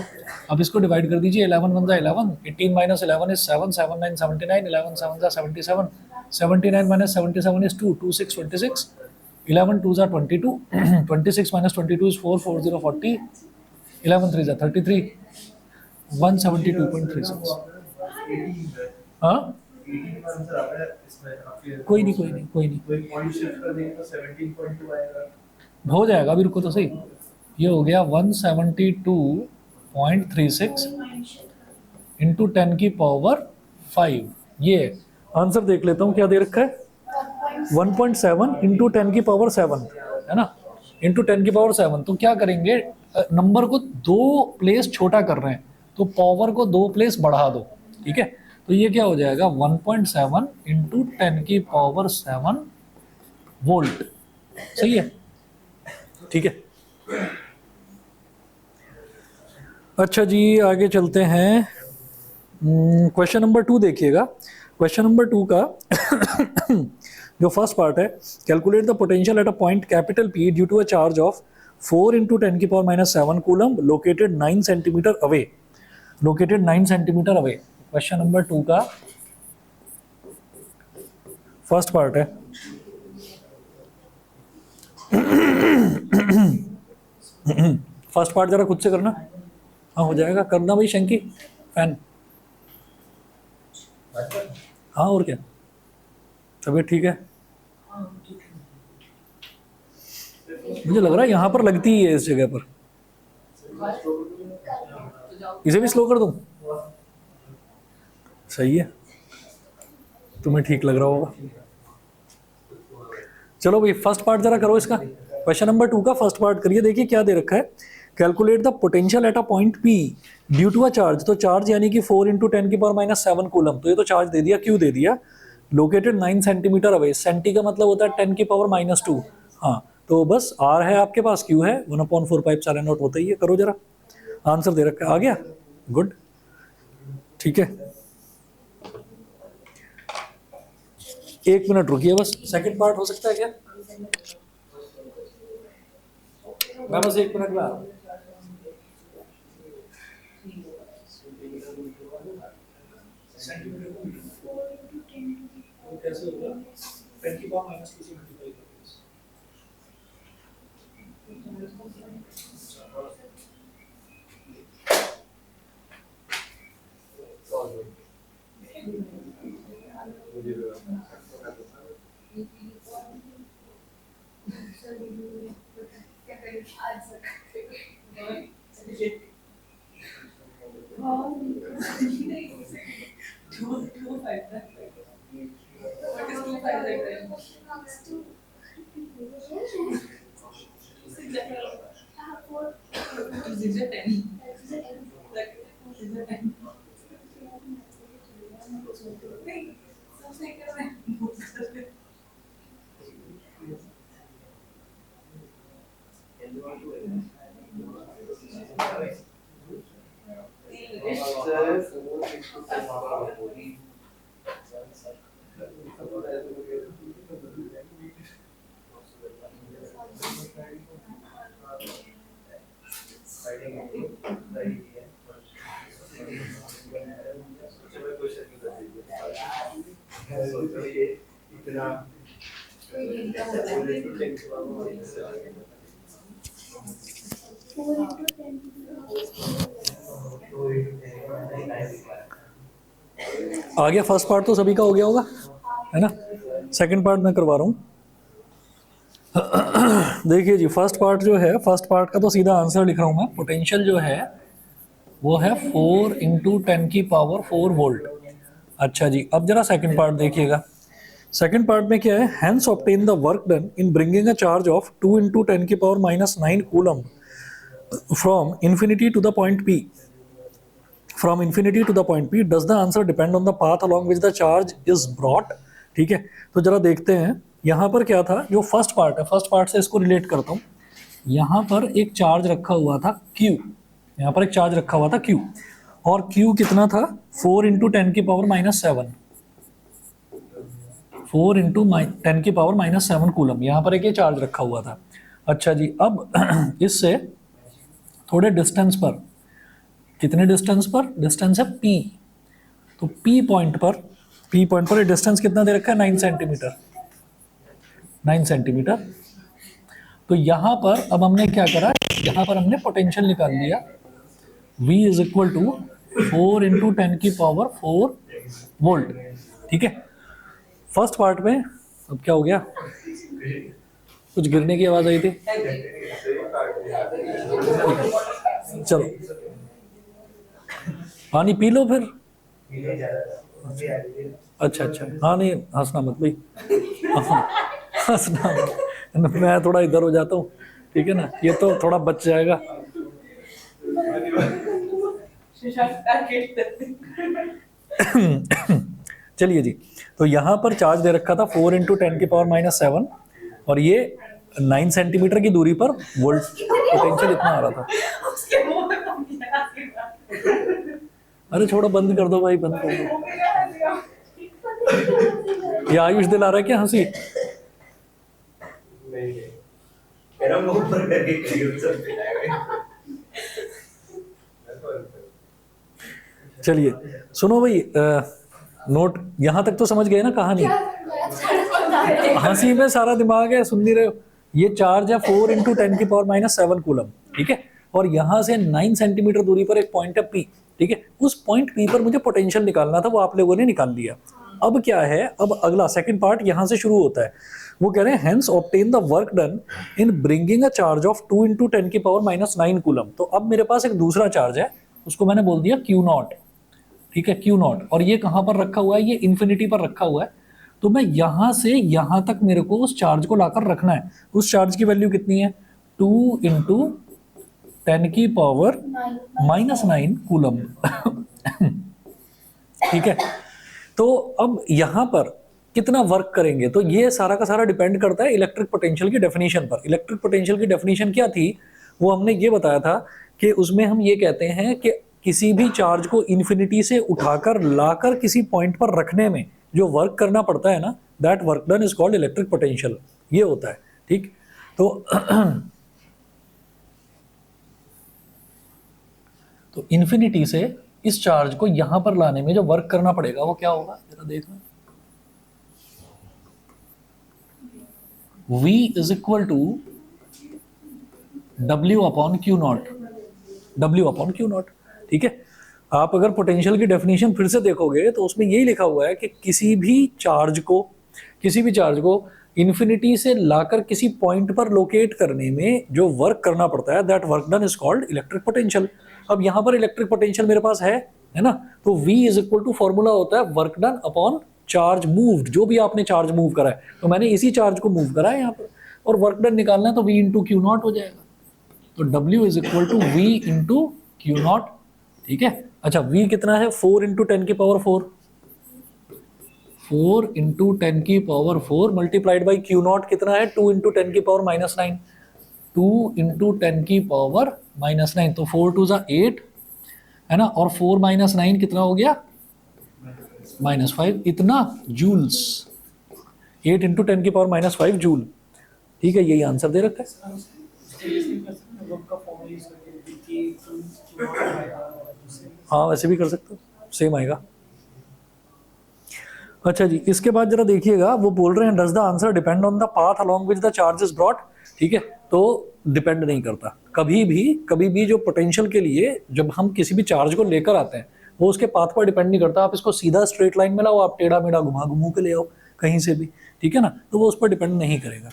अब इसको डिवाइड कर दीजिए, 11 1 11, 18 - 11 इज 7, 7 9 79, 11 7 77, 79 - 77 इज 2, 2 6 26, 11 2 22, 26 - 22 is 4, 4 0 40, 11 3 33, 172.36। हाँ, कोई नहीं कोई नहीं कोई नहीं, हो जाएगा, अभी रुको तो सही। ये हो गया 172.36 इंटू 10 की पावर 5। ये आंसर देख लेता हूँ क्या दे रखा है, 1.7 इंटू 10 की पावर 7 है ना, इंटू 10 की पावर 7। तो क्या करेंगे, नंबर को 2 प्लेस छोटा कर रहे हैं, तो पावर को 2 प्लेस बढ़ा दो, ठीक है। तो ये क्या हो जाएगा, 1.7 इंटू 10 की पावर 7 वोल्ट, सही है, ठीक है। अच्छा जी, आगे चलते हैं। क्वेश्चन नंबर 2 देखिएगा। क्वेश्चन नंबर 2 का जो फर्स्ट पार्ट है, calculate the potential at a point capital P due to a charge of 4 into 10 की power -7 coulomb located 9 centimetre away, located 9 centimetre away. Question number 2 का फर्स्ट पार्ट है। First part जरा खुद से करना। हाँ हो जाएगा, करना भाई शंकी फैन। हाँ और क्या, तबीयत ठीक है? मुझे लग रहा है यहाँ पर लगती ही है इस जगह पर। इसे भी स्लो कर दूं? सही है, तुम्हें ठीक लग रहा होगा। चलो भाई फर्स्ट पार्ट जरा करो इसका। क्वेश्चन नंबर 2 का फर्स्ट पार्ट करिए। देखिए क्या दे रखा है, calculate the potential at a point P due to a charge. तो चार्ज यानी कि 4 इंटू 10 की पावर -7 कूलम, तो ये तो चार्ज दे दिया, क्यों दे दिया, लोकेटेड 9 सेंटीमीटर अवे। सेंटी का मतलब होता है 10 की पावर -2। हाँ तो बस R है आपके पास, Q है 1/4πε0 होता ही है। करो जरा, आंसर दे रखा है, आ गया, गुड, ठीक है। 1 मिनट रुकिए बस, सेकंड पार्ट हो सकता है क्या? मैं बस 1 मिनट में आ रहा हूँ। कैसे होगा, 10 की पावर -2 से मल्टीप्लाई करके। आ गया, फर्स्ट पार्ट तो सभी का हो गया होगा, है ना। सेकंड पार्ट मैं करवा रहा हूँ। देखिए जी, फर्स्ट पार्ट जो है, फर्स्ट पार्ट का तो सीधा आंसर लिख रहा हूँ मैं। पोटेंशियल जो है वो है 4 इंटू 10 की पावर 4 वोल्ट। अच्छा जी, अब जरा सेकंड पार्ट देखिएगा। सेकंड पार्ट में क्या है, hence obtain the work done in bringing a charge of 2 into 10 की power -9 coulomb from infinity to the point P। From infinity to the point P, does the answer depend on the path along which the charge is brought? ठीक है, तो जरा देखते हैं यहाँ पर क्या था। जो फर्स्ट पार्ट है, फर्स्ट पार्ट से इसको रिलेट करता हूँ। यहाँ पर एक चार्ज रखा हुआ था Q, यहाँ पर एक चार्ज रखा हुआ था Q, और Q कितना था, 4 इंटू 10⁻⁻7, 4 इंटू 10⁻⁻7 कूलम। यहाँ पर एक ये चार्ज रखा हुआ था। अच्छा जी, अब इससे थोड़े डिस्टेंस पर, कितने डिस्टेंस पर, डिस्टेंस है P, तो P पॉइंट पर ये डिस्टेंस कितना दे रखा है, 9 सेंटीमीटर, 9 सेंटीमीटर। तो यहाँ पर अब हमने क्या करा, यहाँ पर हमने पोटेंशियल निकाल लिया, V is equal to 4 into 10⁻⁴ volt. ठीक है, फर्स्ट पार्ट में अब क्या हो गया, कुछ गिरने की आवाज आई थी। चलो पानी पी लो फिर। अच्छा अच्छा, हाँ नहीं हंसना मत भाई, हंसना मत। मैं थोड़ा इधर हो जाता हूँ, ठीक है ना, ये तो थोड़ा बच जाएगा। चलिए जी, तो यहाँ पर चार्ज दे रखा था 4 इंटू 10⁻⁻7, और ये 9 सेंटीमीटर की दूरी पर वोल्ट पोटेंशियल इतना आ रहा था। अरे छोड़ो, बंद कर दो भाई, बंद कर दो। ये आयुष दिला रहा है क्या हंसी? चलिए सुनो भाई, नोट यहाँ तक तो समझ गए ना कहानी? हंसी में सारा दिमाग है, सुन नहीं रहे हो? ये चार्ज है 4 इंटू 10⁻⁻7 कूलम, ठीक है, और यहाँ से 9 सेंटीमीटर दूरी पर एक पॉइंट है P, ठीक है, उस पॉइंट P पर मुझे पोटेंशियल निकालना था, वो आप लोगों ने निकाल दिया। अब क्या है, अब अगला सेकंड पार्ट यहाँ से शुरू होता है। वो कह रहे हैं hence obtain the work done in bringing a charge of 2 into 10⁻⁹ coulomb. तो अब मेरे पास एक दूसरा चार्ज है, उसको मैंने बोल दिया Q0, ठीक है, Q0, और ये कहाँ पर रखा हुआ है, ये इन्फिनिटी पर रखा हुआ है। तो मैं यहाँ से यहाँ तक मेरे को उस चार्ज को लाकर रखना है। उस चार्ज की वैल्यू कितनी है, 2 इंटू 10⁻⁹ कूलम। ठीक है, तो अब यहाँ पर कितना वर्क करेंगे, तो ये सारा का सारा डिपेंड करता है इलेक्ट्रिक पोटेंशियल की डेफिनेशन पर। इलेक्ट्रिक पोटेंशियल की डेफिनेशन क्या थी, वो हमने ये बताया था कि उसमें हम ये कहते हैं कि किसी भी चार्ज को इन्फिनिटी से उठाकर लाकर किसी पॉइंट पर रखने में जो वर्क करना पड़ता है ना, that work done is called electric potential, ये होता है। ठीक, तो इन्फिनिटी से इस चार्ज को यहां पर लाने में जो वर्क करना पड़ेगा वो क्या होगा, जरा देखना। V is equal to W/Q0, W/Q0, ठीक है। आप अगर पोटेंशियल की डेफिनेशन फिर से देखोगे तो उसमें यही लिखा हुआ है कि किसी भी चार्ज को इन्फिनिटी से लाकर किसी पॉइंट पर लोकेट करने में जो वर्क करना पड़ता है, that work done is called electric potential. अब यहाँ पर इलेक्ट्रिक पोटेंशियल मेरे पास है ना, तो V is equal to formula होता है work done upon charge moved, जो भी आपने चार्ज मूव करा है, तो मैंने इसी चार्ज को मूव करा है यहाँ पर, और वर्क डन निकालना है तो V इंटू Q0 हो जाएगा। तो W is equal to V into Q0, ठीक है। अच्छा, V कितना है, 4 into 10⁻⁴, 4 into 10⁻⁴ multiplied by Q0 कितना है, 2 इंटू 10⁻⁹, 2 इंटू 10⁻⁹, तो 4 टू ज़ा 8 है ना, और 4 माइनस 9 कितना हो गया, -5, इतना जूल्स, 8 इंटू 10⁻⁵ जूल, ठीक है, यही आंसर दे रखा है। हाँ वैसे भी कर सकते हो, सेम आएगा। अच्छा जी, इसके बाद जरा देखिएगा, वो बोल रहे हैं does the answer depend on the path along which the charge is brought, ठीक है, तो डिपेंड नहीं करता। कभी भी जो पोटेंशियल के लिए जब हम किसी भी चार्ज को लेकर आते हैं वो उसके पाथ पर डिपेंड नहीं करता। आप इसको सीधा स्ट्रेट लाइन में लाओ, आप टेढ़ा मेढ़ा घुमा के ले आओ कहीं से भी, ठीक है ना, तो वो उस पर डिपेंड नहीं करेगा।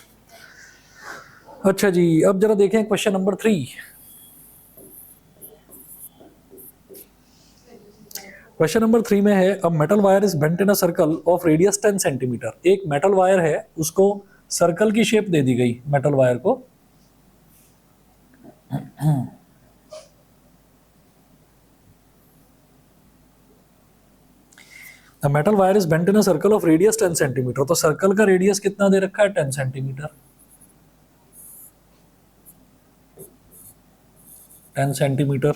अच्छा जी, अब जरा देखें क्वेश्चन नंबर 3। क्वेश्चन नंबर 3 में है, अब metal wire is bent in a circle of radius 10 centimetre. एक मेटल वायर है, उसको सर्कल की शेप दे दी गई मेटल वायर को। The metal wire is bent in a circle of radius 10 centimetre, तो सर्कल का रेडियस कितना दे रखा है 10 centimetre, 10 centimetre.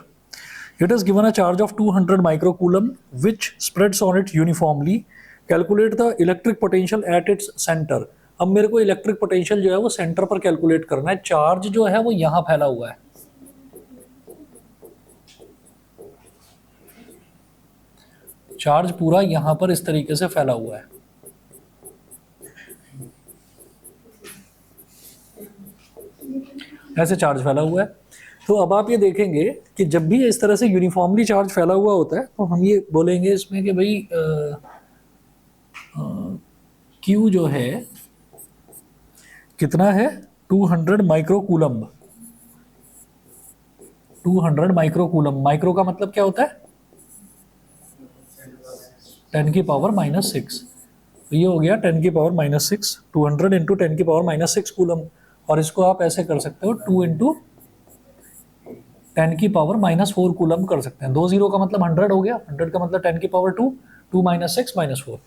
It is given a charge of 200 microcoulomb which spreads on it uniformly. Calculate the electric potential at its center. अब मेरे को electric potential जो है वो सेंटर पर कैलकुलेट करना है. चार्ज जो है वो यहां फैला हुआ है, चार्ज पूरा यहां पर इस तरीके से फैला हुआ है. ऐसे चार्ज फैला हुआ है. तो अब आप ये देखेंगे कि जब भी इस तरह से यूनिफॉर्मली चार्ज फैला हुआ होता है तो हम ये बोलेंगे इसमें कि भाई Q जो है कितना है 200 माइक्रोकूलम्ब. 200 माइक्रोकूलम्ब, माइक्रो का मतलब क्या होता है 10 की पावर -6. तो ये हो गया 10 की पावर -6, 200 इंटू 10 की पावर -6 कूलम. और इसको आप ऐसे कर सकते हो 2 इंटू 10 की पावर -4 कूलम कर सकते हैं. 2 0 का मतलब 100 हो गया, 100 का मतलब 10 की पावर 2, 2 -6 -4,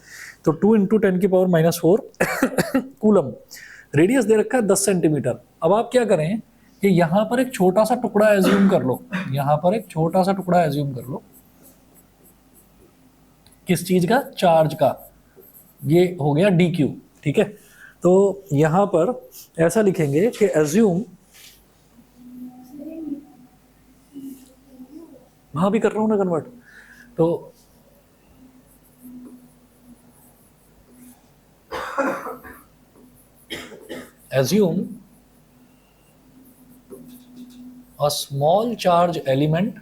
तो 2 इंटू 10 की पावर -4 कूलम. रेडियस दे रखा है 10 सेंटीमीटर. अब आप क्या करें कि यहाँ पर एक छोटा सा टुकड़ा एज्यूम कर लो, यहाँ पर एक छोटा सा टुकड़ा एज्यूम कर लो. किस चीज का? चार्ज का. ये हो गया dq. ठीक है, तो यहाँ पर ऐसा लिखेंगे कि एज्यूम, वहां भी कर रहा हूं ना कन्वर्ट, तो assume a small charge element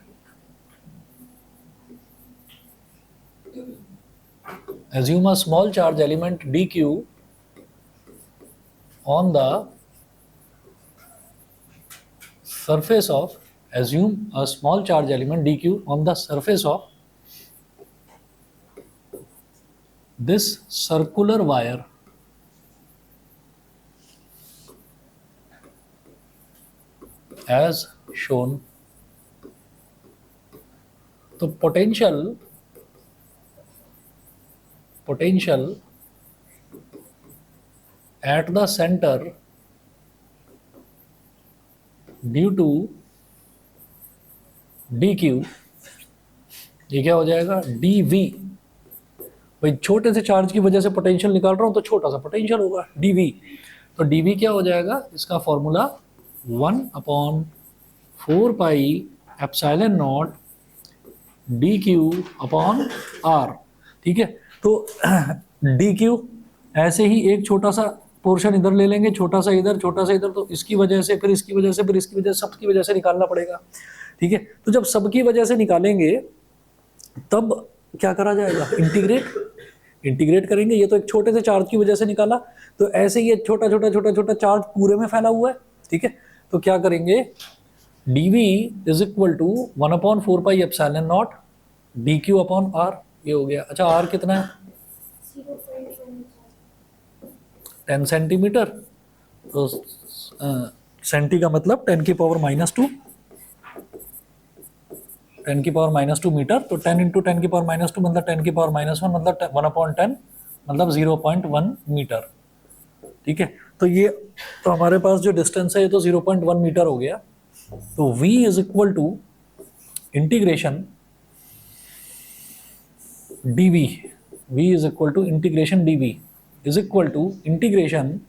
dq on the surface of this circular wire as shown. तो potential at the center due to dq, ये क्या हो जाएगा dv. भाई छोटे से चार्ज की वजह से पोटेंशियल निकाल रहा हूं तो छोटा सा पोटेंशियल होगा dv. तो dv क्या हो जाएगा, इसका formula 1/4 pi epsilon naught dq upon r. ठीक है, तो dq ऐसे ही एक छोटा सा पोर्शन इधर ले लेंगे, छोटा सा इधर, छोटा सा इधर, तो इसकी वजह से, फिर इसकी वजह से, फिर इसकी वजह से, सबकी वजह से निकालना पड़ेगा. ठीक है, तो जब सबकी वजह से निकालेंगे तब क्या करा जाएगा, इंटीग्रेट करेंगे. ये तो एक छोटे से चार्ज की वजह से निकाला, तो ऐसे ही छोटा छोटा छोटा छोटा चार्ज पूरे में फैला हुआ है. ठीक है, तो क्या करेंगे dv is equal to 1/4 pi epsilon naught dq upon r. ये हो गया. अच्छा, r कितना है 10 सेंटीमीटर, तो सेंटी का मतलब 10 की पावर -2, 10 की पावर -2 मीटर. तो 10 इंटू 10 की पावर -2 मतलब 10 की पावर -1 मतलब 1/10 मतलब 0.1 मीटर. ठीक है, तो ये तो हमारे पास जो डिस्टेंस है ये तो 0.1 मीटर हो गया. तो v is equal to integration dv, v is equal to integration dv is equal to integration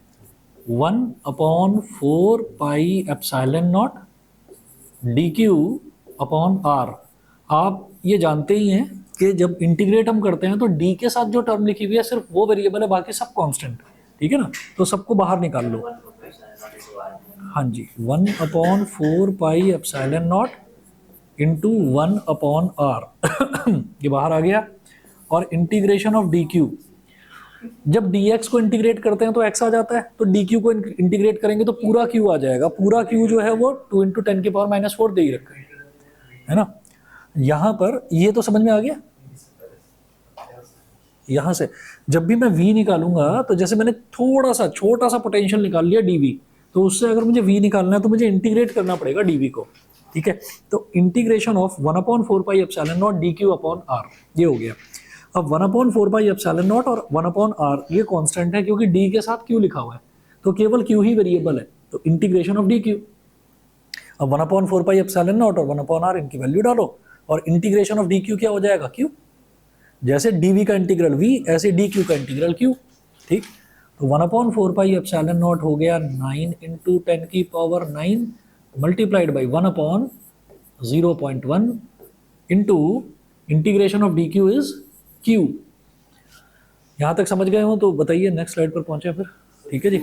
1/4 pi epsilon naught dq upon r. आप ये जानते ही हैं कि जब इंटीग्रेट हम करते हैं तो d के साथ जो टर्म लिखी हुई है सिर्फ वो वेरिएबल है, बाकी सब कांस्टेंट. ठीक है ना, तो सबको बाहर निकाल लो. हाँ जी, 1/4 pi epsilon not into 1/r ये बाहर आ गया. और इंटीग्रेशन ऑफ dq, जब dx को इंटीग्रेट करते हैं तो x आ जाता है, तो dq को इंटीग्रेट करेंगे तो पूरा q आ जाएगा. पूरा q जो है वो 2 इंटू 10 की पावर -4 दे ही रखा है ना. यहाँ पर ये तो समझ में आ गया. यहाँ से जब भी मैं v निकालूंगा तो जैसे मैंने थोड़ा सा छोटा सा पोटेंशियल निकाल लिया dv, तो उससे अगर मुझे v निकालना है तो मुझे इंटीग्रेट करना पड़ेगा dv को. ठीक है, तो integration of 1/4 pi epsilon naught dq upon r ये हो गया. अब 1/4πε0 और 1/r ये कांस्टेंट है क्योंकि d के साथ q लिखा हुआ है, तो केवल q ही वेरिएबल है, तो इंटीग्रेशन ऑफ dq। अब 1/4πε0 और 1/r इनकी वैल्यू डालो और इंटीग्रेशन ऑफ dq क्या हो जाएगा, q। जैसे dv का इंटीग्रल v, ऐसे dq का इंटीग्रल q। ठीक, तो 1/4πε0 हो गया 9 × 10⁹ multiplied by 1/0.1 into integration of dq is q। यहाँ तक समझ गए हो तो बताइए, नेक्स्ट स्लाइड पर पहुंचे फिर। ठीक है जी,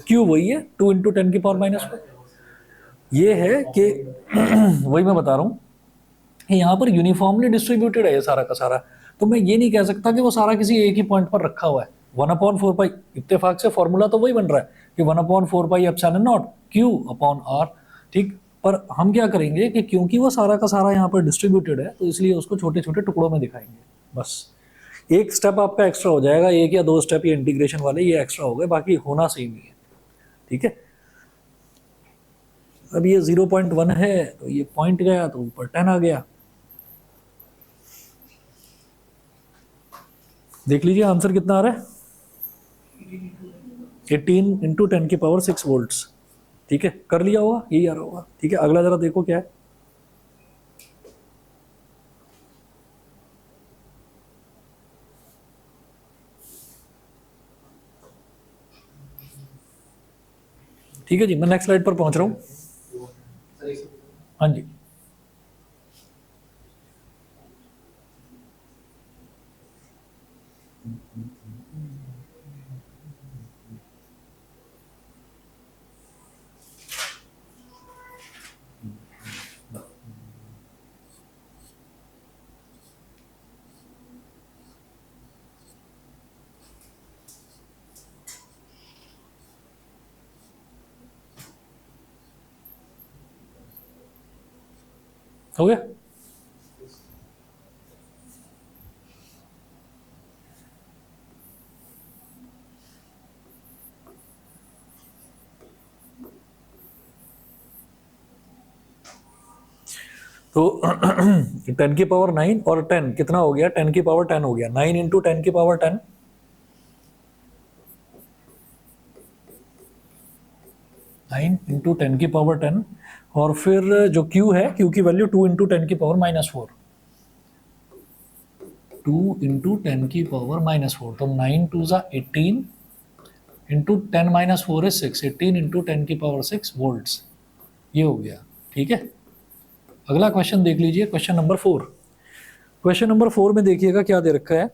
q वही है 2 × 10⁻⁴। ये है कि वही मैं बता रहा हूँ कि यहाँ पर यूनिफॉर्मली डिस्ट्रीब्यूटेड है ये सारा का सारा, तो मैं ये नहीं कह सकता कि वो सारा किसी एक ही पॉइंट पर रखा हुआ है। 1/4π इत्तेफाक से फॉर्मूला तो वही बन रहा है कि 1/4πε0 q/r। ठीक, पर हम क्या करेंगे कि क्योंकि वो सारा का सारा यहाँ पर डिस्ट्रीब्यूटेड है तो इसलिए उसको छोटे छोटे टुकड़ों में दिखाएंगे। बस एक स्टेप आपका एक्स्ट्रा हो जाएगा, 1 या 2 स्टेप ये इंटीग्रेशन वाले ये एक्स्ट्रा हो गए, बाकी होना सेम ही है। ठीक है, अब ये 0.1 है तो ये पॉइंट गया तो ऊपर 10 आ गया। देख लीजिए आंसर कितना आ रहा है, 18 × 10⁶ वोल्ट्स। ठीक है, कर लिया होगा, यही आ रहा होगा। ठीक है, अगला जरा देखो क्या है। ठीक है जी, मैं नेक्स्ट स्लाइड पर पहुंच रहा हूँ। हाँ जी, हो गया। तो 10⁹ और 10 कितना हो गया, 10⁻10 हो गया, 9 × 10⁻10 9 × 10⁻10 और फिर जो q है, q की वैल्यू 2 × 10⁻⁴ 2 × 10⁻⁴, तो 9 2 ज़ा 18 × 10⁻⁴ is 6, 18 × 10⁻⁶ वोल्ट्स, ये हो गया। ठीक है, अगला क्वेश्चन देख लीजिए, क्वेश्चन नंबर 4। क्वेश्चन नंबर 4 में देखिएगा क्या दे रखा है,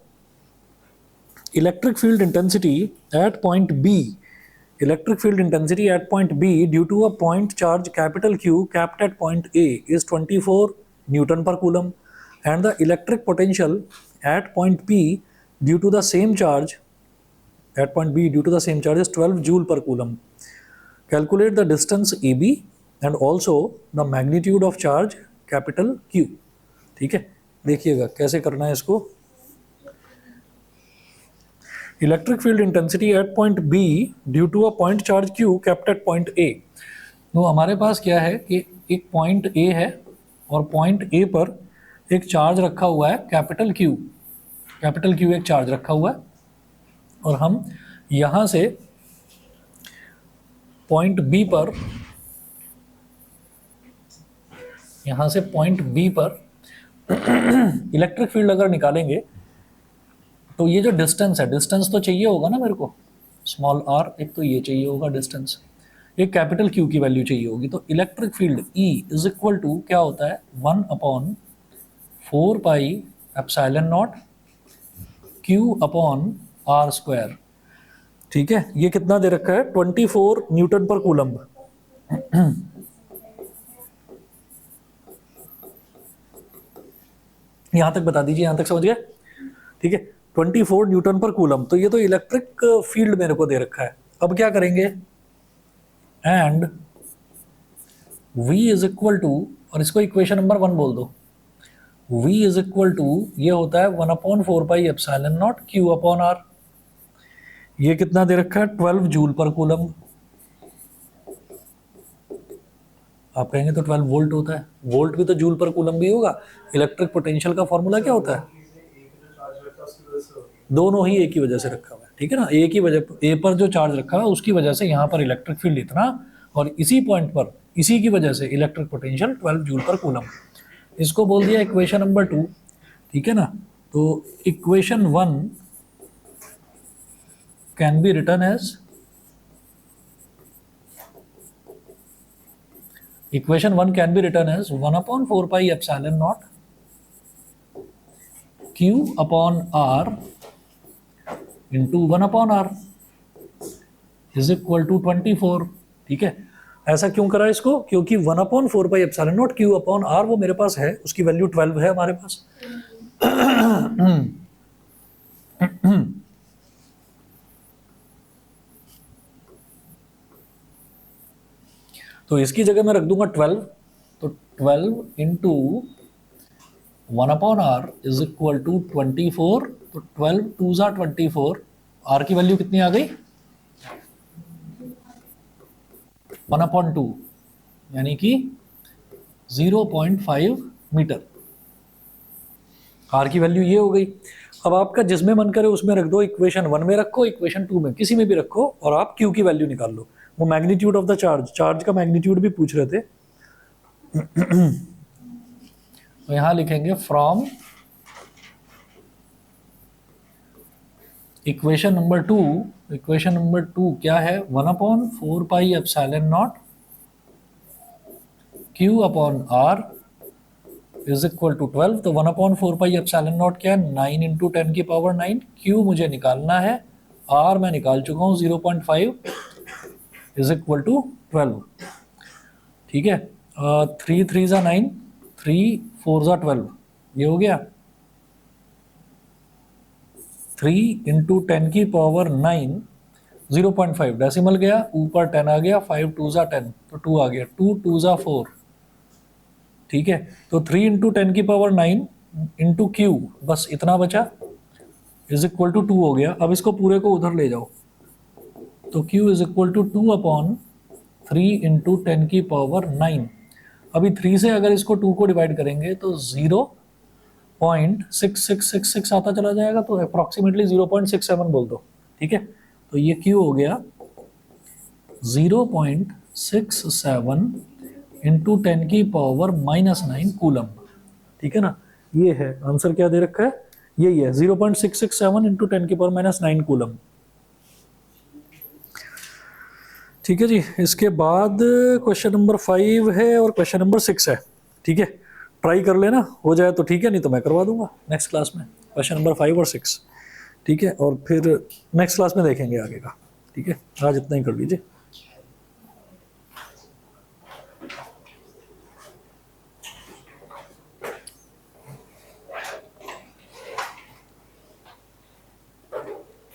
electric field intensity at point B, electric field intensity at point B due to a point charge capital Q kept at point A is 24 Newton per coulomb and the electric potential at point P due to the same charge is 12 Joule per coulomb. Calculate the distance AB and also the magnitude of charge capital Q। ठीक है, देखिएगा कैसे करना है इसको। Electric field intensity at point B due to a point charge Q kept at point A. तो हमारे पास क्या है कि एक पॉइंट ए है और पॉइंट ए पर एक चार्ज रखा हुआ है कैपिटल क्यू एक चार्ज रखा हुआ है और हम यहाँ से पॉइंट बी पर इलेक्ट्रिक फील्ड अगर निकालेंगे तो ये जो डिस्टेंस है, डिस्टेंस तो चाहिए होगा ना मेरे को, स्मॉल आर, एक तो ये चाहिए होगा डिस्टेंस, एक कैपिटल क्यू की वैल्यू चाहिए होगी। तो electric field E is equal to क्या होता है, 1/4πε0 Q/r²। ठीक है, ये कितना दे रखा है, 24 न्यूटन पर कूलम्ब। यहां तक बता दीजिए, यहां तक समझ गए। ठीक है, 24 न्यूटन पर कूलम, तो ये तो इलेक्ट्रिक फील्ड मेरे को दे रखा है। अब क्या करेंगे, and V is equal to, और इसको इक्वेशन नंबर 1 बोल दो, V इज इक्वल टू ये होता है 1/4πε0 Q/r। ये कितना दे रखा है, 12 जूल पर कूलम। आप कहेंगे तो 12 वोल्ट होता है, वोल्ट भी तो जूल पर कूलम भी होगा। इलेक्ट्रिक पोटेंशियल का फॉर्मूला क्या होता है, दोनों ही एक ही वजह से रखा हुआ है, ठीक है ना। एक ही वजह, ए पर जो चार्ज रखा हुआ है उसकी वजह से यहाँ पर इलेक्ट्रिक फील्ड इतना, और इसी पॉइंट पर इसी की वजह से इलेक्ट्रिक पोटेंशियल 12 जूल पर कूलम। इसको बोल दिया इक्वेशन नंबर 2, ठीक है ना। तो equation 1 can be written as, equation 1 can be written as 1/4 pi epsilon naught Q upon R into 1/R is equal to 24, ठीक है। ऐसा क्यों करा इसको, क्योंकि 1/4 pi epsilon naught Q upon R वो मेरे पास है, उसकी वैल्यू 12 है हमारे पास। तो इसकी जगह मैं रख दूंगा 12, तो 12 into 1/R is equal to 24, तो 12 2 ज़ा 24, R की वैल्यू कितनी आ गई 1/2, यानी कि 0.5 मीटर। R की वैल्यू ये हो गई। अब आपका जिसमें मन करे उसमें रख दो, इक्वेशन 1 में रखो, इक्वेशन 2 में, किसी में भी रखो, और आप Q की वैल्यू निकाल लो। वो magnitude of the charge, charge का मैग्नीट्यूड भी पूछ रहे थे। तो यहां लिखेंगे from equation number 2, equation number 2 क्या है, 1/4 pi epsilon naught Q upon R is equal to 12। तो 1/4 पाई एप्सिलॉन नॉट क्या है, 9 इंटू 10 की पावर 9। Q मुझे निकालना है, R मैं निकाल चुका हूँ 0.5 इज इक्वल टू 12, ठीक है। 3 3 ज़ा 9, 3 4 ज़ा 12, ये हो गया। 3 इंटू 10 की पावर 9, 0.5 डेसिमल गया, ऊपर 10 आ गया, 5 2 ज़ा 10, तो 2 आ गया, 2 2 ज़ा 4, ठीक है। तो 3 इंटू 10 की पावर 9 इंटू Q, बस इतना बचा, इज इक्वल टू 2 हो गया। अब इसको पूरे को उधर ले जाओ, तो Q is equal to 2/3 into 10 की पावर 9। अभी 3 से अगर इसको 2 को डिवाइड करेंगे तो 0.6666 आता चला जाएगा, तो अप्रॉक्सीमेटली 0.67 बोल दो, ठीक है। तो ये Q हो गया 0.67 इंटू 10 की पावर -9 कूलम, ठीक है ना। ये है आंसर, क्या दे रखा है, यही है 0.667 इंटू 10 की पावर -9 कूलम, ठीक है जी। इसके बाद क्वेश्चन नंबर 5 है और क्वेश्चन नंबर 6 है, ठीक है। ट्राई कर लेना, हो जाए तो ठीक है, नहीं तो मैं करवा दूंगा नेक्स्ट क्लास में क्वेश्चन नंबर 5 और 6, ठीक है। और फिर नेक्स्ट क्लास में देखेंगे आगे का, ठीक है। आज इतना ही कर लीजिए।